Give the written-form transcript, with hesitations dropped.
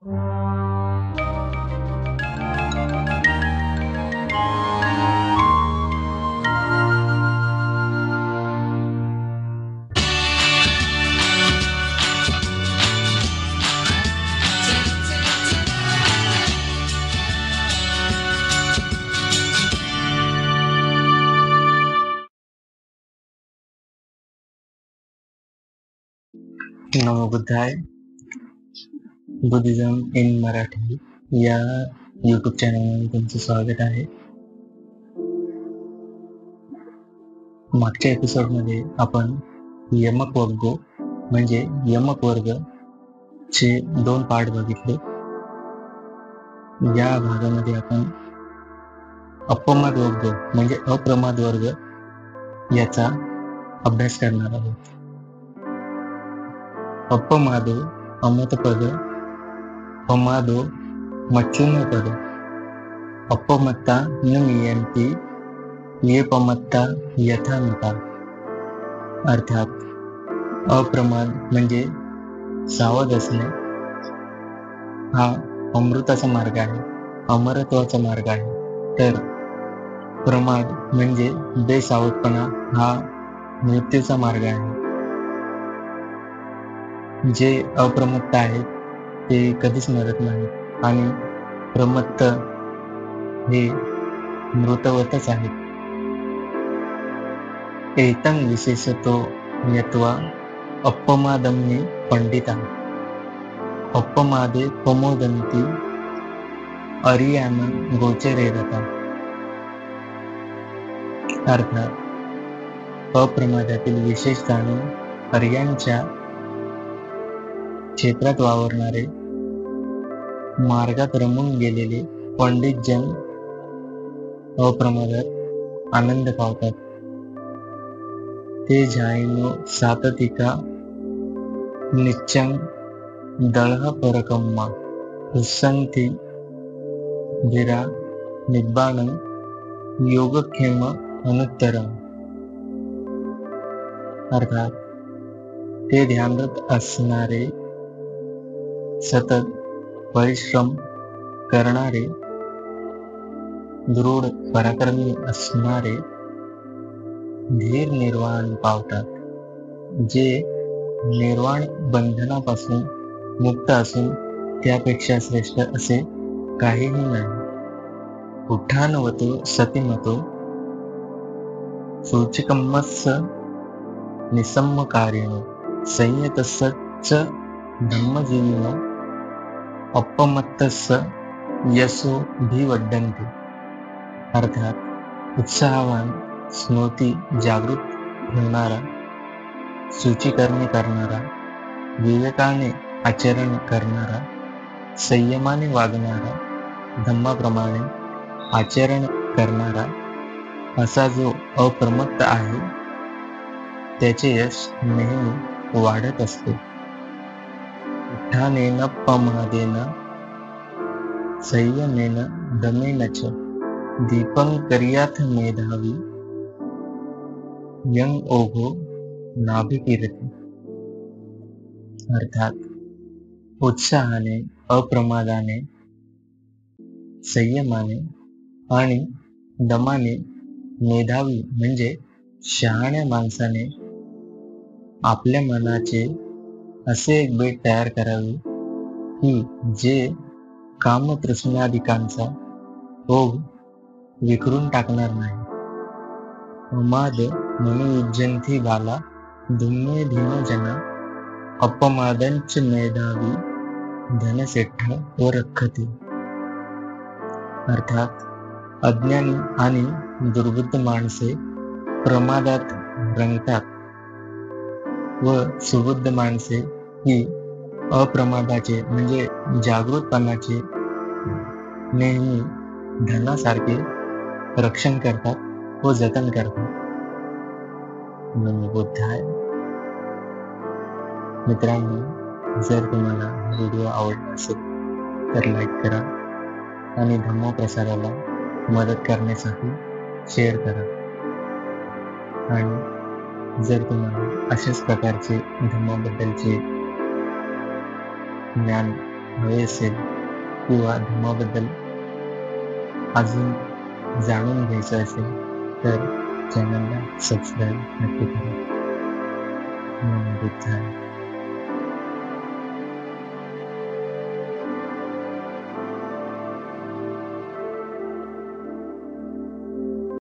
Namo बुद्धाय. Buddhism in Marathi या YouTube चॅनलमध्ये तुमचं स्वागत आहे. मागच्या एपिसोडमध्ये आपण यमक वर्ग म्हणजे यमक वर्ग चे 2 पार्ट बघितले. या भागामध्ये आपण अपमाद वर्ग म्हणजे अप्रमाद वर्ग याचा अभ्यास करणार आहोत. अपमादो अमतपद, पमादो मच्चुनपद, अपमत्ता न मियंती ये पमत्ता यथामता. अर्थात अप्रमाद म्हणजे सावध असणे हा अमृताचा मार्ग आहे, अमरत्वाचा मार्ग आहे. तर प्रमाद म्हणजे बेसावधपणा हा मृत्यूचा मार्ग आहे. जे अप्रमत्त आहेत ते कधीच मरत नाहीत आणि प्रमत्त हे मृतवतच आहेत. एतं विशेषतो यत्वा अपमादम्ये पंडिता अपमादे प्रमोदन्ति अर्यानं गोचरेरता. अर्थात अप्रमादातील विशेष जाणून अर्यांच्या क्षेत्रात वावरणारे, मार्गात रमून गेलेले पंडित जन अप्रमादात आनंद पावतात. ते जाईनो साततिका नित्यं दळह परकम्मा हुस्सन्ति धिरा निब्बाणं योगक्षेम अनुत्तरम. अर्थात ते ध्यानरत असणारे, सतत परिश्रम करणारे, दृढ पराक्रमी असणारे धीर निर्वाण पावतात. जे निर्वाण बंधनापासून मुक्त असून त्यापेक्षा श्रेष्ठ असे काहीही नाही. उठानवतो सतिमतो सूचिकम्मस्स निसम्मकारिणो संयतस्स धम्मजीविनो अपमत्तस्स यशो भिवड्डन्ति. अर्थात उत्साहवान, स्मृती जागृत ठेवणारा, सूचीकरणे करणारा, विवेकाने आचरण करणारा, संयमाने वागणारा, धम्माप्रमाणे आचरण करणारा असा जो अप्रमत्त आहे त्याचे यश नेहमी वाढत असते. उठानेन पमादेन संयमेन दमेन च दीपंकर्याथ मेधावी यं ओघो नाभिकीर्ती. अर्थात उत्साहाने, अप्रमादाने, संयमाने आणि दमाने मेधावी म्हणजे शहाण्या माणसाने आपल्या मनाचे असे एक बेट तयार करावे की जे कामतृष्णादिकांचा ओघ विखरून टाकणार नाही. उमाद मनुयुज्यंती बाला धुम्मे धीम जना अपमादंच मेधावी धनसेठ्ठ व रखती. अर्थात अज्ञानी आणि दुर्बुद्ध माणसे प्रमादात रंगतात व सुबुद्ध माणसे ही अप्रमादाचे म्हणजे जागृतपणाचे नेहमी धनासारखे रक्षण करतात व जतन करतात. नमो बुद्धाय. मित्रांनो, जर तुम्हाला व्हिडिओ आवडला असेल तर लाईक करा आणि धम्म प्रसाराला मदत करण्यासाठी शेअर करा. आणि जर तुम्हाला अशाच प्रकारचे धम्माबद्दलचे ज्ञान हवे असेल किंवा धम्माबद्दल अजून जाणून घ्यायचं असेल तर चॅनलला सबस्क्राईब नक्की करा. नमो बुद्धाय.